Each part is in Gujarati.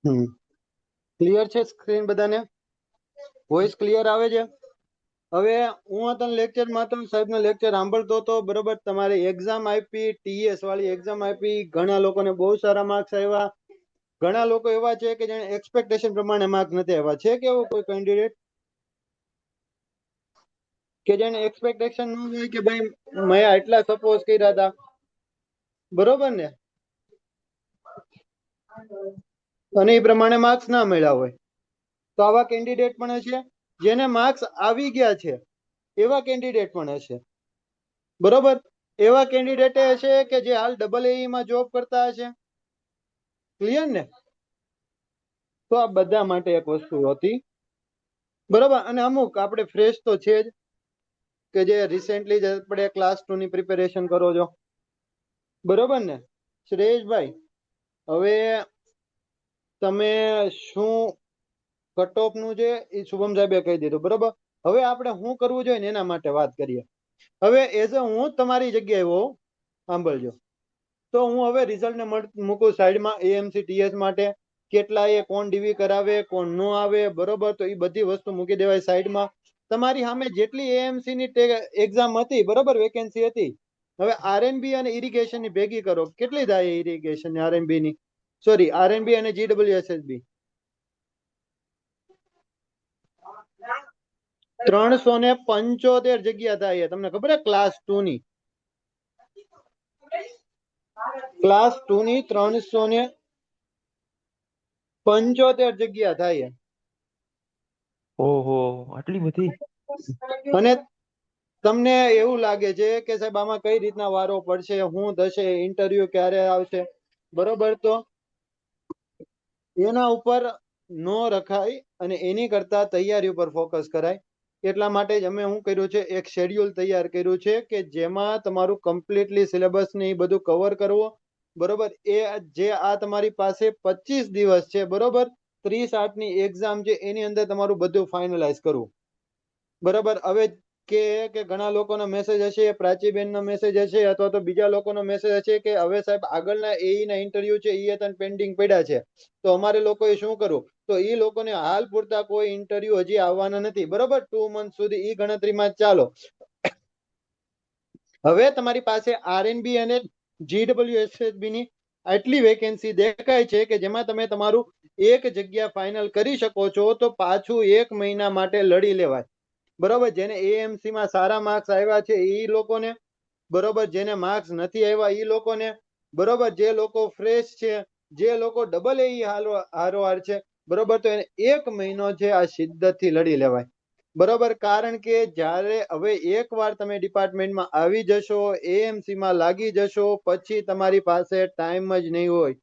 ક્લિયર છે સ્ક્રીન બધાને? વોઇસ ક્લિયર આવે છે? હવે હું તને લેક્ચરમાં તો સાહેબનો લેક્ચર સાંભળતો હતો, બરોબર. તમારી એક્ઝામ આપી, ટીએસ વાળી એક્ઝામ આપી, ઘણા લોકોને બહુ સારા માર્ક્સ આવ્યા. ઘણા લોકો એવા છે કે જેને એક્સપેક્ટેશન પ્રમાણે માર્ક નથી આવ્યા. છે કે એવું કોઈ કેન્ડિડેટ કે જેને એક્સપેક્ટેશન ન હોય કે ભાઈ મેં આટલા સપોઝ કર્યા હતા, બરોબર ને, અને એ પ્રમાણે માર્ક્સ ના મળ્યા હોય, તો આવા કેન્ડિડેટ પણ હશે. જેને માર્ક્સ આવી ગયા છે એવા કેન્ડિડેટ પણ હશે, બરોબર. એવા કેન્ડિડેટ હશે કે જે હાલ AA માં જોબ કરતા હશે. ક્લિયર ને? તો આ બધા માટે એક વસ્તુ હતી, બરોબર. અને અમુક આપણે ફ્રેશ તો છે જ, કે જે રિસેન્ટલી જ આપણે ક્લાસ 2 ની પ્રિપેરેશન કરો છો, બરોબર ને શ્રેયસભાઈ? હવે તમે શું કટ ઓફ નું છે એ શુભમ સાહેબે કહી દીધું, બરોબર. હવે આપણે શું કરવું જોઈએ ને એના માટે વાત કરીએ. હવે એઝ હું તમારી જગ્યાએ હોઉં, સાંભળજો, તો હું હવે રિઝલ્ટને મૂકું સાઈડમાં. એએમસી ટીએસ માટે કેટલા એ કોણ ડીવી કરાવે, કોણ ન આવે, બરોબર. તો એ બધી વસ્તુ મૂકી દેવાય સાઈડમાં. તમારી સામે જેટલી એએમસી ની એક્ઝામ હતી, બરોબર, વેકેન્સી હતી, હવે આરએનબી અને ઇરિગેશન ની ભેગી કરો. કેટલી થાય ઇરિગેશન આરએનબી ની? સોરી, આરએનબી અને GWSSB 375 જગ્યા થાય. તમને ખબર છે? ક્લાસ 2 ની, ક્લાસ 2 ની 375 જગ્યા થાય. ઓહો, આટલી બધી? અને તમને એવું લાગે છે કે સાહેબ આમાં કઈ રીતના વારો પડશે, શું થશે, ઇન્ટરવ્યુ ક્યારે આવશે, બરોબર. તો એના ઉપર નો રખાય અને એની કરતા તૈયારી ઉપર ફોકસ કરાય. એટલા માટે જ અમે શું કર્યું છે, એક શેડ્યુલ તૈયાર કર્યું છે કે જેમાં તમારું કમ્પ્લીટલી સિલેબસ ને એ બધું કવર કરવો, બરોબર. એ જે આ તમારી પાસે 25 દિવસ છે, બરોબર, 30-8 ની એક્ઝામ છે, એની અંદર તમારું બધું ફાઇનલાઇઝ કરવું, બરોબર. હવે કે ઘણા લોકોનો મેસેજ હશે, પ્રાચીબેનનો મેસેજ હશે, અથવા તો બીજા લોકોનો મેસેજ હશે કે હવે સાહેબ આગળના એઈ ના ઇન્ટરવ્યુ છે એ તને પેન્ડિંગ પડ્યા છે, તો અમારે લોકોએ શું કરવું? તો એ લોકોને હાલ પૂરતા કોઈ ઇન્ટરવ્યુ હજી આવવાના નથી, બરોબર. 2 મંથ સુધી એ ગણતરીમાં ચાલો. હવે તમારી પાસે આરએનબી અને GWSSB ની આટલી વેકેન્સી દેખાય છે કે જેમાં તમે તમારું એક જગ્યા ફાઇનલ કરી શકો છો. તો પાછું 1 મહિના માટે લડી લેવાય, બરોબર. જેને એએમસી માં સારા માર્ક્સ આવ્યા છે એ લોકોને, બરોબર. જેને માર્ક્સ નથી આવ્યા એ લોકોને, બરોબર. જે લોકો ફ્રેશ છે, જે લોકો AA હારોહાર છે, બરોબર. તો એને 1 મહિનો છે આ શિદ્દતથી લડી લેવાય, બરોબર. કારણ કે જ્યારે હવે એકવાર તમે ડિપાર્ટમેન્ટમાં આવી જશો, એએમસી માં લાગી જશો, પછી તમારી પાસે ટાઈમ જ નહીં હોય,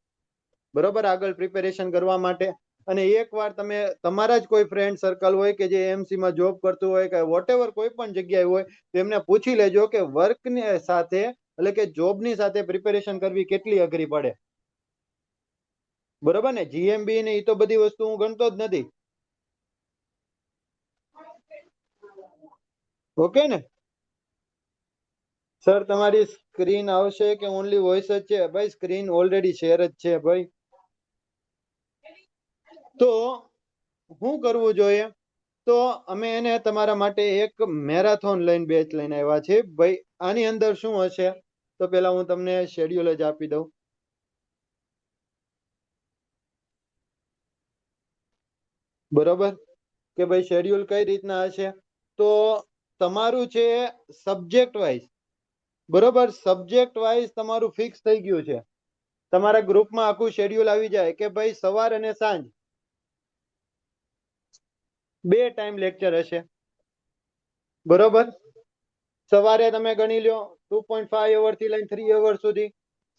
બરોબર, આગળ પ્રિપેરેશન કરવા માટે. અને એકવાર તમે તમારા જ કોઈ ફ્રેન્ડ સર્કલ હોય કે જે એએમસી માં જોબ કરતું હોય કે વોટેવર કોઈ પણ જગ્યાએ હોય, તો એમને પૂછી લેજો કે વર્કની સાથે, એટલે કે જોબની સાથે પ્રિપેરેશન કરવી કેટલી અઘરી પડે, બરોબર ને. જીએમબી ને એ તો બધી વસ્તુ હું ગણતો જ નથી. ઓકે ને સર? તમારી સ્ક્રીન આવશે કે ઓનલી વોઇસ જ છે? ભાઈ સ્ક્રીન ઓલરેડી શેર જ છે ભાઈ. તો શું કરવું જોઈએ? તો અમે એને તમારા માટે એક મેરાથોન લઈને બેચ લઈને આવ્યા છે ભાઈ. આની અંદર શું હશે? તો પેલા હું તમને શેડ્યુલ જ આપી દઉં, બરોબર. કે ભાઈ શેડ્યુલ કઈ રીતના હશે? તો તમારું છે સબ્જેક્ટ વાઇઝ, બરોબર. સબ્જેક્ટ વાઇઝ તમારું ફિક્સ થઈ ગયું છે. તમારા ગ્રુપમાં આખું શેડ્યુલ આવી જાય કે ભાઈ સવાર અને સાંજ 2 ટાઈમ લેક્ચર હશે, બરોબર. સવારે તમે ગણી લો 2.5 અવર થી લઈને 3 અવર સુધી,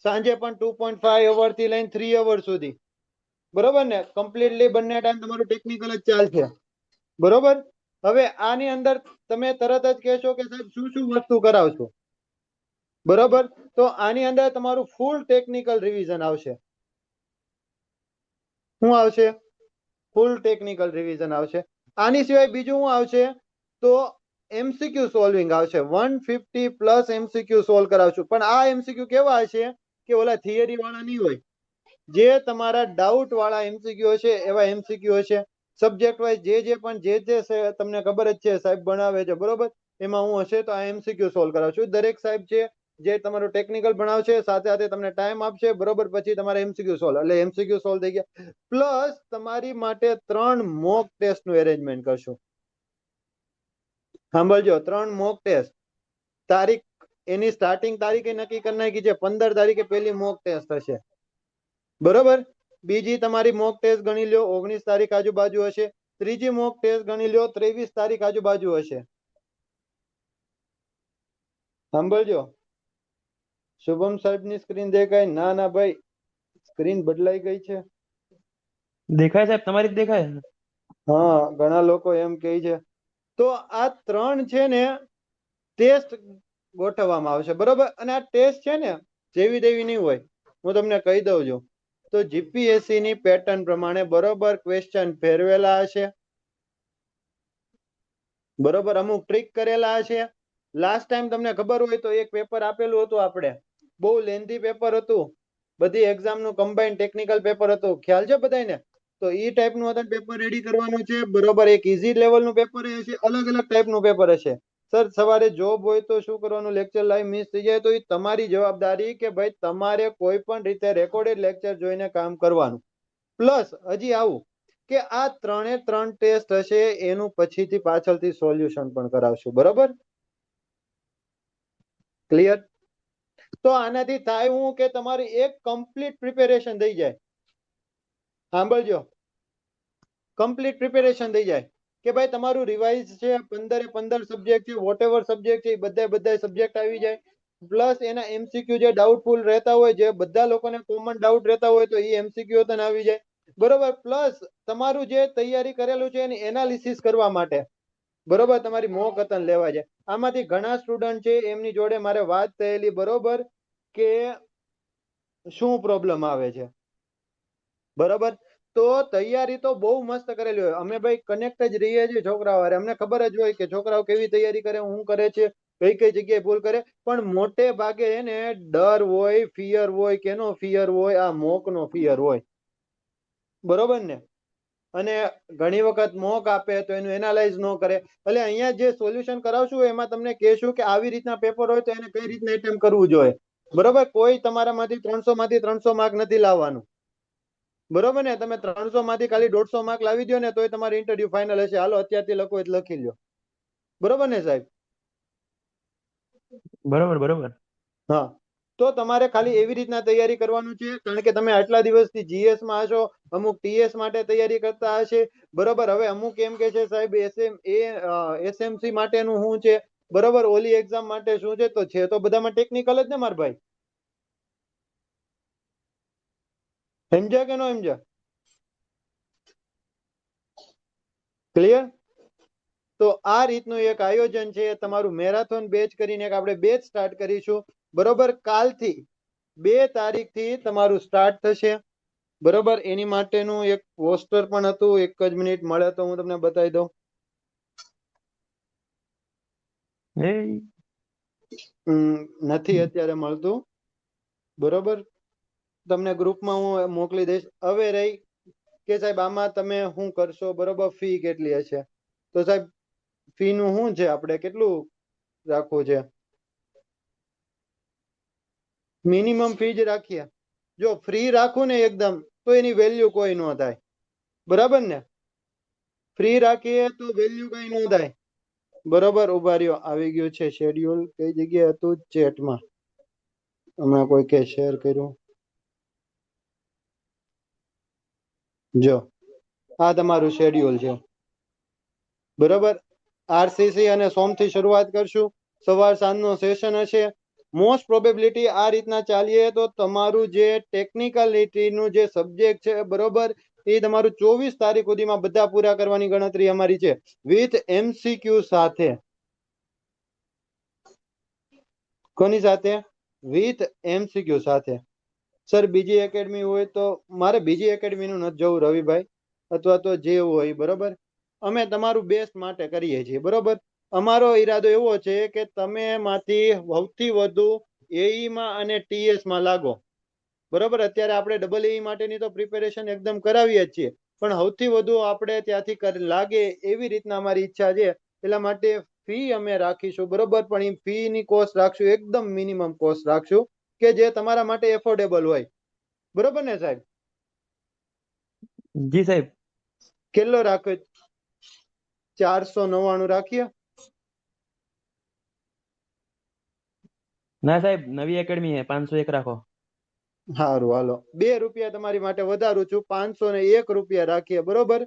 સાંજે પણ 2.5 અવર થી લઈને 3 અવર સુધી, બરોબર ને. કમ્પ્લીટલી બંને ટાઈમ તમારું ટેકનિકલ જ ચાલશે, બરોબર. હવે આની અંદર તમે તરત જ કહેશો કે સાહેબ શું શું વસ્તુ કરાવશો, બરોબર. તો આની અંદર તમારું ફૂલ ટેકનિકલ રિવિઝન આવશે. શું આવશે? ફૂલ ટેકનિકલ રિવિઝન આવશે. આની સિવાય બીજું શું આવશે? તો એમસીક્યુ સોલ્વિંગ આવશે. 150+ એમસીક્યુ સોલ્વ કરાવશું. પણ આ એમસીક્યુ કેવા હશે કે ઓલા થિયરી વાળા નહીં હોય, જે તમારા ડાઉટ વાળા એમસીક્યુ હશે એવા એમસીક્યુ હશે. સબ્જેક્ટ વાઇઝ જે પણ જે તમને ખબર જ છે સાહેબ ભણાવે છે બરોબર, એમાં હું હશે તો આ એમસીક્યુ સોલ્વ કરાવશું. દરેક સાહેબ છે જે તમારું ટેકનિકલ ભણાવશે સાથે સાથે તમને ટાઈમ આપશે બરોબર, પછી તમારે એમસીક્યુ સોલ્વ, એટલે એમસીક્યુ સોલ્વ થઈ ગયા. પ્લસ તમારી માટે 3 મોક ટેસ્ટ નું એરેન્જમેન્ટ કરશું. સાંભળજો, 3 મોક ટેસ્ટ. તારીખ, એની સ્ટાર્ટિંગ તારીખ નક્કી કરી નાખી છે. 15 તારીખે પહેલી મોક ટેસ્ટ હશે બરોબર. બીજી તમારી મોક ટેસ્ટ ગણી લો 19 તારીખ આજુબાજુ હશે. ત્રીજી મોક ટેસ્ટ ગણી લો 23 તારીખ આજુબાજુ હશે. સાંભળજો, શુભમ સાહેબ ની સ્ક્રીન દેખાય? ના ના ભાઈ, સ્ક્રીન બદલાઈ ગઈ છે. દેખાય સાહેબ, તમારી જ દેખાય. હા, ઘણા લોકો એમ કહે છે. તો આ 3 છે ને ટેસ્ટ ગોઠવવામાં આવશે બરોબર. અને આ ટેસ્ટ છે ને જેવી તેવી નહીં હોય, હું તમને કહી દઉં છું. તો જીપીએસસી ની પેટર્ન પ્રમાણે બરોબર ક્વેશ્ચન ફેરવેલા હશે બરોબર, અમુક ટ્રીક કરેલા હશે. લાસ્ટ ટાઈમ તમને ખબર હોય તો એક પેપર આપેલું હતું આપણે, બહુ લેન્ધી પેપર હતું, બધી એક્ઝામ નું કમ્બાઇન્ડ ટેકનિકલ પેપર હતું, ખ્યાલ છે બધાને? તો ઈ ટાઈપ નું અત્યારે પેપર રેડી કરવાનું છે બરોબર. એક ઈઝી લેવલ નું પેપર હશે, અલગ અલગ ટાઈપ નું પેપર હશે. સર સવારે જોબ હોય તો શું કરવાનું, લેક્ચર લાઈવ મિસ થઈ જાય તો એ તમારી જવાબદારી કે ભાઈ તમારે કોઈ પણ રીતે રેકોર્ડેડ લેક્ચર જોઈને કામ કરવાનું. પ્લસ હજી આવું કે આ 3 ટેસ્ટ હશે એનું પછીથી પાછળથી સોલ્યુશન પણ કરાવશું બરોબર. ક્લિયર? તો આનાથી થાય હું કે તમારી એક કમ્પ્લીટ પ્રિપેરેશન થઈ જાય. સાંભળજો, કમ્પ્લીટ પ્રિપેરેશન થઈ જાય કે ભાઈ તમારું રિવાઇઝ છે, 15 સબ્જેક્ટ છે, વોટ એવર સબ્જેક્ટ છે, બધા સબ્જેક્ટ આવી જાય. પ્લસ એના એમસીક્યુ જે ડાઉટફુલ રહેતા હોય, જે બધા લોકોને કોમન ડાઉટ રહેતા હોય, તો એ એમસીક્યુ તને આવી જાય બરોબર. પ્લસ તમારું જે તૈયારી કરેલું છે એની એનાલિસિસ કરવા માટે બરોબર તમારી મોક કથન લેવા જાય. આમાંથી ઘણા સ્ટુડન્ટ છે એમની જોડે મારે વાત થયેલી બરોબર કે શું પ્રોબ્લેમ આવે છે બરોબર. તો તૈયારી તો બહુ મસ્ત કરેલી હોય, અમે ભાઈ કનેક્ટ જ રહીએ છીએ છોકરાઓ હારે, અમને ખબર જ હોય કે છોકરાઓ કેવી તૈયારી કરે, શું કરે છે, કઈ કઈ જગ્યાએ ભૂલ કરે. પણ મોટે ભાગે એને ડર હોય, ફિયર હોય. કેનો ફિયર હોય? આ મોક નો ફિયર હોય બરોબર ને. અને ઘણી વખત મોક આપે તો એનું એનાલાઇઝ ન કરે. એટલે અહીંયા જે સોલ્યુશન કરાવશું એમાં તમને કહેશું કે આવી રીતના પેપર હોય તો એને કઈ રીતના એટેમ્પ કરવું જોઈએ બરોબર. કોઈ તમારામાંથી 300 માર્ક નથી લાવવાનું બરોબર ને. તમે 300 માંથી ખાલી 150 માર્ક લાવી દો ને તોય તમારી ઇન્ટરવ્યુ ફાઇનલ હશે. હાલો અત્યારથી લખો એટલે લખી લ્યો બરોબર ને સાહેબ? બરોબર બરોબર. હા, તો તમારે ખાલી એવી રીતના તૈયારી કરવાનું છે, કારણ કે તમે આટલા દિવસથી જીએસ માં હશો, અમુક ટીએસ માટે તૈયારી કરતા હશે બરોબર. હવે અમુક એમ કે છે સાહેબ એસએમસી માટેનું શું છે બરોબર, ઓલી એક્ઝામ માટે શું છે, તો છે તો બધામાં ટેકનિકલ જ ને માર ભાઈ. સમજ્યા કે ન સમજ્યા? ક્લિયર? તો આ રીતનું એક આયોજન છે તમારું મેરાથોન બેચ કરીને એક આપણે બેચ સ્ટાર્ટ કરીશું બરોબર. કાલથી 2 તારીખથી તમારું સ્ટાર્ટ થશે બરોબર. એની માટેનું એક પોસ્ટર પણ હતું, એક જ મિનિટ મળે તો હું તમને બતાવી દઉં. નથી અત્યારે મળતું બરોબર, તમને ગ્રુપમાં હું મોકલી દઈશ. હવે રહી કે સાહેબ આમાં તમે શું કરશો બરોબર, ફી કેટલી હશે? તો સાહેબ ફી નું શું છે, આપણે કેટલું રાખવું છે? મિનિમમ ફી જ રાખીએ. જો ફ્રી રાખું ને એકદમ તો એની વેલ્યુ કોઈ ન થાય બરાબર ને. ફ્રી રાખીએ તો વેલ્યુ કઈ ન થાય બરોબર. ઉભા રહ્યો, આવી ગયું છે શેડ્યુલ. કઈ જગ્યાએ હતું? ચેટમાં હમણાં કોઈ કે શેર કર્યું. જો આ તમારું શેડ્યુલ છે બરોબર. આરસીસી અને સોમથી શરૂઆત કરશું. સવાર સાંજનો સેશન હશે. મોસ્ટ પ્રોબેબિલિટી આ રીતના ચાલીએ તો તમારું જે ટેકનિકલિટીનું જે સબ્જેક્ટ છે બરોબર, એ તમારું 24 તારીખ સુધીમાં બધા પૂરા કરવાની ગણતરી અમારી છે, વિથ એમસીક્યુ સાથે. કોની સાથે? વિથ એમસીક્યુ સાથે. સર બીજી એકેડમી હોય તો મારે બીજી એકેડમીનું નથી જવું રવિભાઈ, અથવા તો જે હોય બરોબર. અમે તમારું બેસ્ટ માટે કરીએ છીએ બરોબર. અમારો ઈરાદો એવો છે કે તમે એમાંથી સૌથી વધુ એઈમાં અને ટીએસ માં લાગો બરોબર. અત્યારે આપણે ડબલ ઈ માટેની તો પ્રિપેરેશન એકદમ કરાવીએ જ છીએ, પણ સૌથી વધુ આપણે ત્યાંથી લાગે એવી રીતના અમારી ઈચ્છા છે. એટલા માટે ફી અમે રાખીશું, બરોબર, પણ એ ફી ની કોસ્ટ રાખશું એકદમ મિનિમમ કોસ્ટ રાખશું, કે જે તમારા માટે એફોર્ડેબલ હોય. બરોબર ને સાહેબ? જી સાહેબ. કેટલો રાખે? 499 રાખીએ? ના સાહેબ, નવી એકેડમી હે, 501 રાખો. સારું, હાલો, 2 રૂપિયા તમારી માટે વધારું છું, 501 રૂપિયા રાખીએ. બરોબર.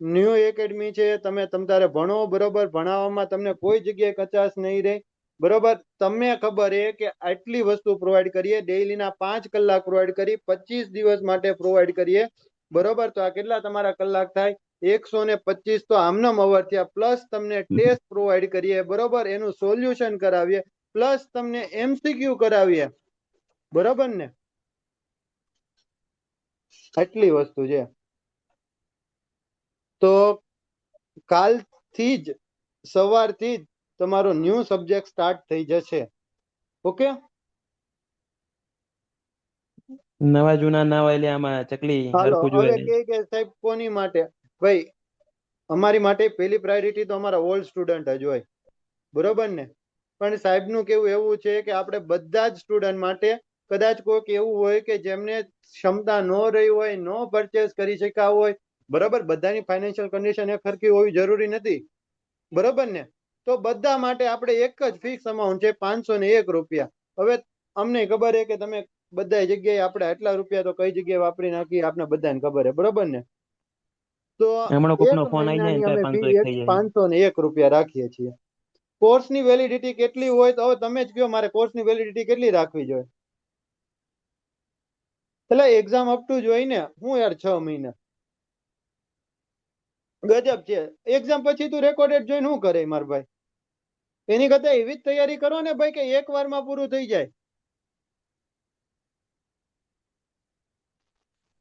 ન્યૂ એકેડમી છે, તમે તારે ભણો. બરોબર. ભણાવવામાં તમને કોઈ જગ્યાએ કચાશ નહીં રહે. બરોબર. તમને ખબર છે કે આટલી વસ્તુ પ્રોવાઈડ કરીએ, ડેઈલીના 5 કલાક પ્રોવાઈડ કરી, 25 દિવસ માટે પ્રોવાઈડ કરીએ. બરોબર. તો આ કેટલા તમારા કલાક થાય? 125 તો આમનામ અવર થયા. પ્લસ તમને ટેસ્ટ પ્રોવાઈડ કરીએ. બરોબર. એનું સોલ્યુશન કરાવીએ, પ્લસ તમને એમસીક્યુ કરાવીએ. બરોબર ને? આટલી વસ્તુ છે. તો કાલથી જ સવારથી જ તમારો ન્યૂ સબ્જેક્ટ સ્ટાર્ટ થઈ જશે. ઓકે? નવા જૂના ના હોય એટલે આમાં ચકલી હાલો, હરખું હવે જોઈએ. કે સાહેબ કોની માટે? ભાઈ, અમારી માટે પહેલી પ્રાયોરિટી તો અમારા ઓલ્ડ સ્ટુડન્ટ જ હોય. બરોબર ને? પણ સાહેબનું કેવું એવું છે કે આપણે બધા જ સ્ટુડન્ટ માટે, કદાચ કોઈક એવું હોય કે જેમને ક્ષમતા ન રહી હોય, ન પરચેસ કરી શક્યા હોય. બરોબર. બધાની ફાઇનાન્શિયલ કન્ડિશન એક સરખી હોવી જરૂરી નથી. બરોબર ને? તો બધા માટે આપણે એક જ ફિક્સ અમાઉન્ટ છે, 501 રૂપિયા. હવે અમને ખબર છે કે તમે બધા જગ્યાએ આપણે આટલા રૂપિયા તો કઈ જગ્યાએ વાપરી નાખીએ, આપણે બધાને ખબર છે. બરોબર ને? તો હમણાં એક કોકનો ફોન આવી જાય મહિનાની ને તો અમે 501 ફી થઈ જાય. 501 રૂપિયા રાખીએ છીએ. કોર્સની વેલિડિટી કેટલી હોય? તો હવે તમે જ કહો, મારે કોર્સની વેલિડિટી કેટલી રાખવી જોઈએ? એટલે એક્ઝામ અપ ટુ જ હોય ને. હું યાર 6 મહિના ગજબ છે. એક્ઝામ પછી તું રેકોર્ડેડ જોઈને શું કરે માર ભાઈ? એની કરતા એવી જ તૈયારી કરો ને ભાઈ, કે એક વારમાં પૂરું થઈ જાય.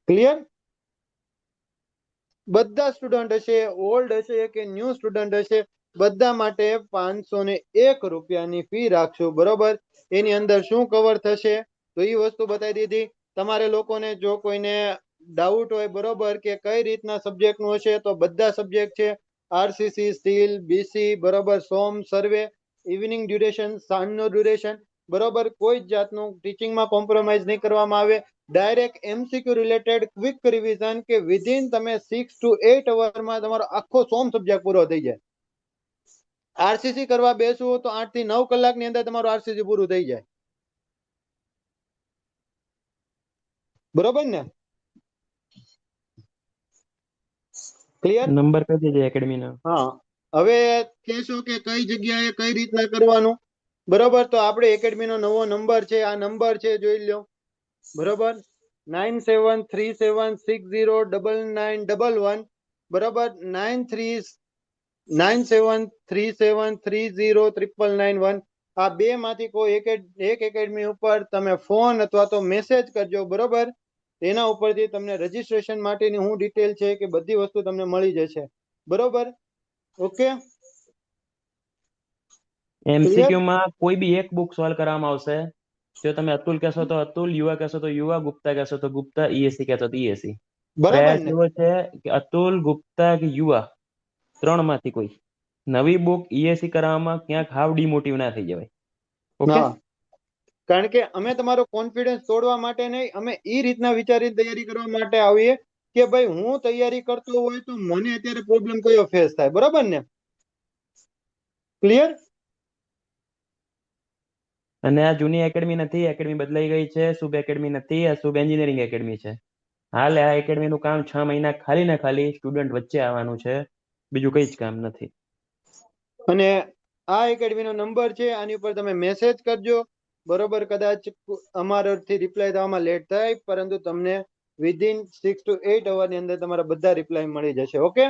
ક્લિયર? બધા સ્ટુડન્ટ હશે, ઓલ્ડ હશે કે ન્યૂ સ્ટુડન્ટ હશે, બધા માટે 501 રૂપિયાની ફી રાખશું. બરોબર. એની અંદર શું કવર થશે તો એ વસ્તુ બતાવી દીધી. તમારે લોકોને જો કોઈને ડાઉટ હોય, બરોબર, કે કઈ રીતના સબ્જેક્ટનું હશે, તો બધા સબ્જેક્ટ છે. આરસીસી, સ્ટીલ, બીસી, બરોબર, સોમ, સર્વે, ઇવનિંગ ડ્યુરેશન, સાંજનો ડ્યુરેશન. બરોબર. કોઈ જ જાતનું ટીચિંગમાં કોમ્પ્રોમાઇઝ નહીં કરવામાં આવે. Direct MCQ related quick revision, કે વિધિન તમે 6 to 8 અવરમાં તમારો આખો સોમ સબ્જેક્ટ પૂરો થઈ જાય. આરસીસી કરવા બેસવું તો 8 થી 9 કલાકની અંદર તમારું આરસીસી પૂરું થઈ જાય. બરોબર ને? ક્લિયર? નંબર કહી દેજે એકેડમી ના. હા. હવે કહેશો કે કઈ જગ્યાએ કઈ રીતના કરવાનું? બરોબર. તો આપણે એકેડમીનો નવો નંબર છે, આ નંબર છે, જોઈ લો. બરોબર. 9737609911. બરોબર. 9737309991. આ બે માંથી કોઈ એક એકેડમી ઉપર તમે ફોન અથવા તો મેસેજ કરજો. બરોબર. એના ઉપરથી તમને રજીસ્ટ્રેશન માટેની હું ડિટેલ છે કે બધી વસ્તુ તમને મળી જશે. બરોબર. ઓકે? ક્લિયર? એમસીક્યુ માં કોઈ બી એક બુક સોલ્વ કરવામાં આવશે. જો તમે અતુલ કહેશો તો અતુલ, યુવા કહેશો તો યુવા, ગુપ્તા કહેશો તો ગુપ્તા, ઈએસસી કહેશો તો ઈએસસી. બરાબર પ્રયાસ ને? એવો છે કે અતુલ, ગુપ્તા કે યુવા, ત્રણમાંથી કોઈ નવી બુક ઈએસસી કરાવવામાં ક્યાંક હાવ ડિમોટિવ ના થઈ જવાય. ઓકે? હા. કારણ કે અમે તમારો કોન્ફિડન્સ તોડવા માટે નહીં, અમે એ રીતના વિચારીને તૈયારી કરવા માટે આવીએ કે ભાઈ હું તૈયારી કરતો હોય તો મને અત્યારે પ્રોબ્લેમ કયો ફેસ થાય. બરોબર ને? ક્લિયર? અને આ જૂની એકેડમી નથી, એકેડમી બદલાઈ ગઈ છે. શુભ એકેડમી નથી, આ શુભ એન્જિનિયરિંગ એકેડમી છે. હાલ આ એકેડમીનું કામ 6 મહિના ખાલી ને ખાલી સ્ટુડન્ટ વચ્ચે આવવાનું છે, બીજું કઈ જ કામ નથી. અને આ એકેડમીનો નંબર છે, આની ઉપર તમે મેસેજ કરજો. બરોબર. કદાચ અમારાથી રિપ્લાય થવામાં લેટ થાય, પરંતુ તમને વિધિન 6 to 8 અવરની અંદર તમારા બધા રિપ્લાય મળી જશે. ઓકે?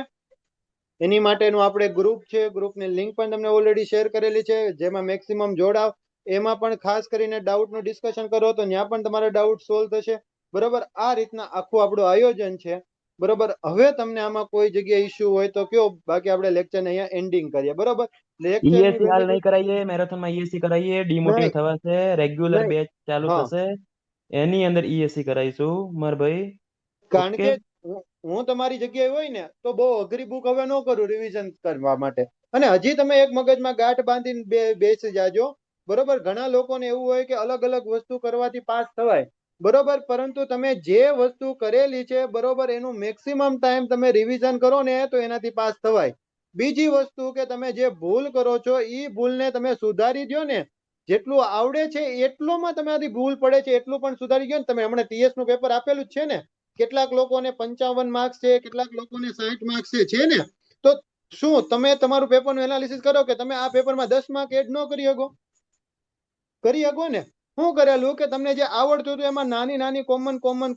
એની માટેનું આપણે ગ્રુપ છે, ગ્રુપની લિંક પણ તમને ઓલરેડી શેર કરેલી છે, જેમાં મેક્સિમમ જોડાવ. એમાં પણ ખાસ કરીને ડાઉટનું ડિસ્કશન કરો તો ત્યાં પણ તમારા ડાઉટ સોલ્વ થશે. બરોબર. આ રીતના આખું આપણું આયોજન છે. બરોબર. હવે તમને આમાં કોઈ જગ્યાએ ઇશ્યુ હોય તો કયો, બાકી આપણે લેક્ચર અહીંયા એન્ડિંગ કરીએ. બરોબર. લેક્ચરની ઈએસસી હાલ નહીં વેલિડિટી કરાવીએ, મેરેથોનમાં ઈએસસી કરાવીએ, ડિમોટિવ નહીં થવાશે, રેગ્યુલર નહીં. બેચ ચાલુ હા. થશે. એની અંદર ESC કરાવીશું માર ભાઈ. કારણ ઓકે. કે હું તમારી જગ્યાએ હોય ને તો બહુ અઘરી બુક હવે ન કરું રિવિઝન કરવા માટે. અને હજી તમે એક મગજમાં ગાંઠ બાંધીને બેસી જાજો. બરોબર, ઘણા લોકોને એવું હોય કે અલગ અલગ વસ્તુ કરવાથી પાસ થવાય. બરોબર, પરંતુ તમે જે વસ્તુ કરેલી છે બરોબર એનું મેક્સિમમ ટાઈમ તમે રિવિઝન કરો ને તો એનાથી પાસ થવાય. બીજી વસ્તુ કે તમે જે ભૂલ કરો છો એ ભૂલને તમે સુધારી દો ને, જેટલું આવડે છે એટલોમાં તમારી ભૂલ પડે છે એટલું પણ સુધારી ગયો ને. તમે હમણાં TS નું પેપર આપેલું જ છે ને, કેટલાક લોકોને 55 માર્ક્સ છે, કેટલાક લોકોને 60 માર્ક્સ છે ને. તો શું તમે તમારું પેપરનું એનાલિસિસ કરો કે તમે આ પેપરમાં 10 માર્ક એડ ન કરી શકો? કરી શકો ને. શું કરેલું કે તમને જે આવડતું હતું એમાં નાની નાની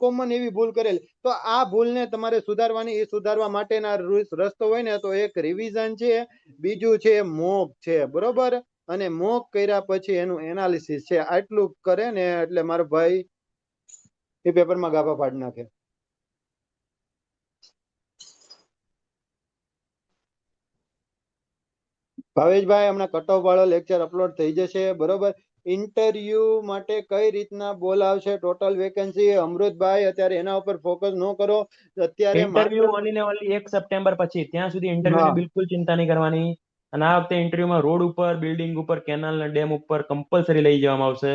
કોમન એવી ભૂલ કરેલી. તો આ ભૂલને તમારે સુધારવાની, એ સુધારવા માટેના રસ્તો હોય ને તો એક રિવિઝન છે, બીજું છે મોક છે. બરોબર, અને મોક કર્યા પછી એનું એનાલિસિસ છે. આટલું કરે ને એટલે મારો ભાઈ એ પેપરમાં ગાભા પાડી નાખે. ભાવેશભાઈ, હમણાં કટ ઓફ વાળો લેક્ચર અપલોડ થઈ જશે. બરોબર, ઇન્ટરવ્યુ માટે કઈ રીતના બોલાવશે, ટોટલ વેકેન્સી. અમૃતભાઈ, અત્યારે એના ઉપર ફોકસ ન કરો. અત્યારે માત્ર ઇન્ટરવ્યુ ઓનલી ને ઓનલી 1 સપ્ટેમ્બર પછી. ત્યાં સુધી ઇન્ટરવ્યુ હા, ની બિલકુલ ચિંતા નહીં કરવાની. અને આ વખતે ઇન્ટરવ્યુમાં રોડ ઉપર, બિલ્ડિંગ ઉપર, કેનાલ ને ડેમ ઉપર કમ્પલસરી લઈ જવામાં આવશે.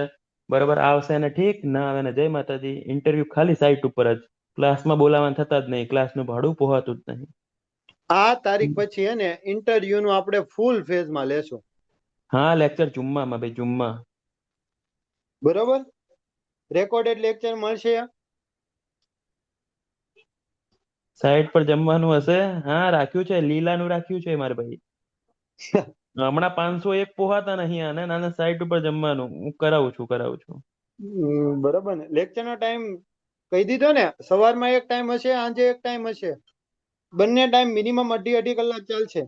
બરોબર, આવશે ને ઠીક, ના આવે ને જય માતાજી. ઇન્ટરવ્યુ ખાલી સાઇટ ઉપર જ, ક્લાસમાં બોલાવવાનું થતા જ નહીં, ક્લાસનું ભાડું પોહાતું જ નહીં. આ તારીખ પછી હે ને ઇન્ટરવ્યુ નું આપણે ફૂલ ફેઝમાં લેશું. હા, લેક્ચર જુમ્મામાં ભાઈ, જુમ્મા. બરોબર, રેકોર્ડેડ લેક્ચર મળશે. સાઈડ પર જમવાનું હશે. હા, રાખ્યું છે, લીલાનું રાખ્યું છે મારે ભાઈ. હમણાં 501 પોહાતા નહીં આને, નાના સાઈડ ઉપર જમવાનું હું કરાવું છું. બરોબર ને, લેક્ચર નો ટાઈમ કહી દીધો ને. સવારમાં એક ટાઈમ હશે, સાંજે એક ટાઈમ હશે. બંને ટાઈમ મિનિમમ અઢી અઢી કલાક ચાલશે.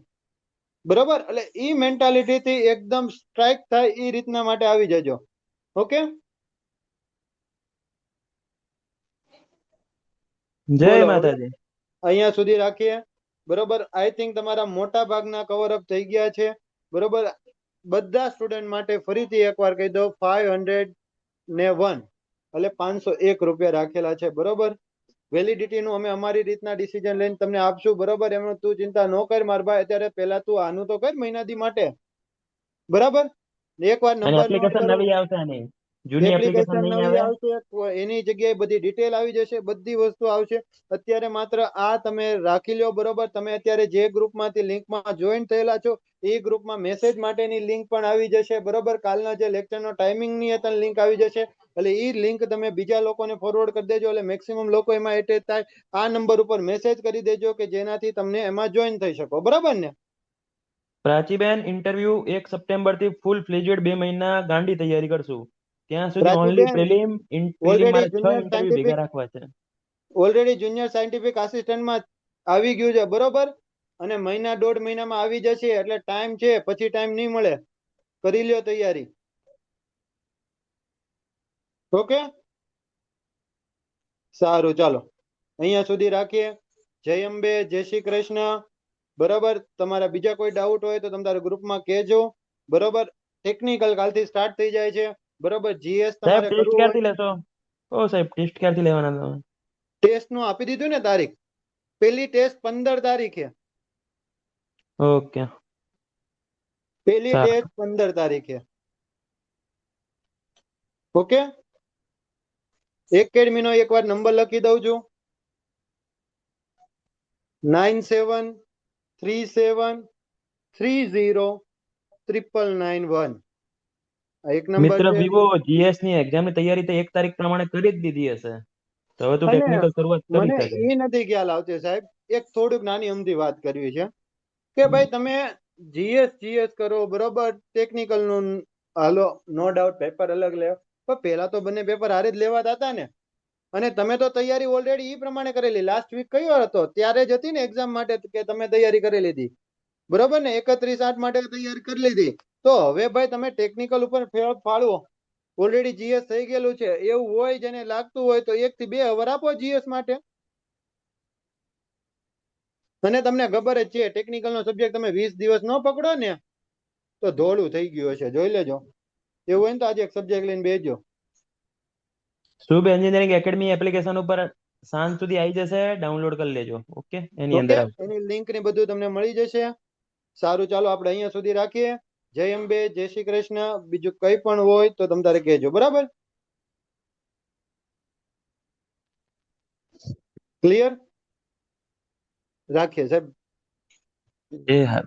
બરોબર, એટલે ઈ મેન્ટાલિટી થી એકદમ સ્ટ્રાઇક થાય એ રીતના માટે આવી જજો. ઓકે, જય બોલો હવે માતાજી. અહીંયા સુધી રાખીએ. બરોબર, આઈ થિંક તમારા મોટા ભાગના કવર અપ થઈ ગયા છે. બરોબર, બધા સ્ટુડન્ટ માટે ફરીથી એકવાર કહી દો, 501 એટલે 501 રૂપિયા રાખેલા છે. બરોબર, વેલિડિટી નું અમે અમારી રીતના ડિસિઝન લઈને તમને આપશું. બરોબર, એમાં તું ચિંતા ન કર માર ભાઈ. અત્યારે પહેલા તું આનું તો કર મહિનાથી માટે. બરાબર, એકવાર અને નંબર નોટ એપ્લિકેશન કરો. નવી આવશે આની. જૂની એપ્લિકેશન એપ્લિકેશન નહીં નવી આવે. આવશે, એની જગ્યાએ બધી ડિટેલ આવી જશે, બધી વસ્તુ આવશે. અત્યારે માત્ર આ તમે રાખી લો. બરોબર, તમે અત્યારે જે ગ્રુપમાંથી લિંકમાં જોઈન થયેલા છો એ ગ્રુપમાં મેસેજ માટેની લિંક પણ આવી જશે. બરોબર, કાલના જે લેક્ચરનો ટાઈમિંગની હતા લિંક આવી જશે. એટલે એ લિંક તમે બીજા લોકોને ફોરવર્ડ કરી દેજો, એટલે મેક્સિમમ લોકો એમાં એટેચ થાય. આ નંબર ઉપર મેસેજ કરી દેજો કે જેનાથી તમને એમાં જોઈન થઈ શકો. બરાબર ને? પ્રાચીબેન, ઇન્ટરવ્યુ 1 સપ્ટેમ્બર થી ફૂલ ફ્લેજેડ 2 મહિના ગાંડી તૈયારી કરશું. ત્યાં સુધી ઓનલી પ્રાચીબેન, પ્રિલિમ ઓલરેડી મારે 6 જુનિયર ઇન્ટરવ્યુ સાયન્ટિફિક ભેગા રાખવા છે. સાયન્ટિફિક આસિસ્ટન્ટમાં આવી ગયું છે. બરોબર, અને મહિના દોઢ મહિનામાં આવી જશે. એટલે ટાઈમ છે, પછી ટાઈમ નહીં મળે. કરી લ્યો તૈયારી. ઓકે, સારું, ચાલો અહીંયા સુધી રાખીએ. જય અંબે, જય શ્રી કૃષ્ણ. બરોબર, તમારા બીજા કોઈ ડાઉટ હોય તો તમે તારા ગ્રુપમાં કહેજો. બરોબર, ટેકનિકલ કાલથી સ્ટાર્ટ થઈ જાય છે. બરોબર, GS સાહેબ, તમારે ટેસ્ટ કરવું હોય. ક્યારથી લેશો? ઓ સાહેબ, ટેસ્ટ ક્યારથી લેવાના તમે? ટેસ્ટ નું આપી દીધું ને તારીખ. પેલી ટેસ્ટ 15 તારીખે. ઓકે, પેલી સારું. ટેસ્ટ 15 તારીખે. ઓકે, એકેડમી નો એકવાર નંબર લખી દઉં છું, 9737309991. આ એક નંબર મિત્ર છે. વિવો, GS ની એક્ઝામ ની તૈયારી તો 1 તારીખ પ્રમાણે કરી જ દીધી હશે. તો હવે તું અને ટેકનિકલ શરૂઆત કરી મને શકે. એ નથી ખ્યાલ આવતી સાહેબ, એક થોડુંક નાની અમથી વાત કરવી છે કે ભાઈ તમે જીએસ કરો. બરોબર, ટેકનિકલ નું હાલો, નો ડાઉટ પેપર અલગ લેવો, પણ પેલા તો બંને પેપર હારે જ લેવાતા હતા ને. અને તમે તો તૈયારી ઓલરેડી એ પ્રમાણે કરેલી. લાસ્ટ વીક કયો હતો? ત્યારે જ હતી ને એક્ઝામ માટે કે તમે તૈયારી કરી લીધી. બરોબર ને, 31/8 માટે તૈયારી કરી લીધી. તો હવે ભાઈ તમે ટેકનિકલ ઉપર ફાળવો. ઓલરેડી GS થઈ ગયેલું છે. એવું હોય જેને લાગતું હોય તો 1 થી 2 અવર આપો GS માટે. અને તમને ખબર જ છે ટેકનિકલ નો સબ્જેક્ટ તમે 20 દિવસ ન પકડો ને તો ધોળું થઈ ગયું હશે. જોઈ લેજો. એવું હોય ને તો આજે એક સબ્જેક્ટ લઈને બેસજો. શુભ એન્જિનિયરિંગ એકેડમી એપ્લિકેશન ઉપર સાંજ સુધી આવી જશે, ડાઉનલોડ કરી લેજો. ઓકે, એની ઓકે, અંદર આવશે. એની લિંક ને બધું તમને મળી જશે. સારું, ચાલો આપણે અહીંયા સુધી રાખીએ. જય અંબે, જય શ્રી કૃષ્ણ. બીજું કંઈ પણ હોય તો તમ તારે કહેજો, બરાબર? ક્લિયર? રાખીએ સાહેબ. એ હા.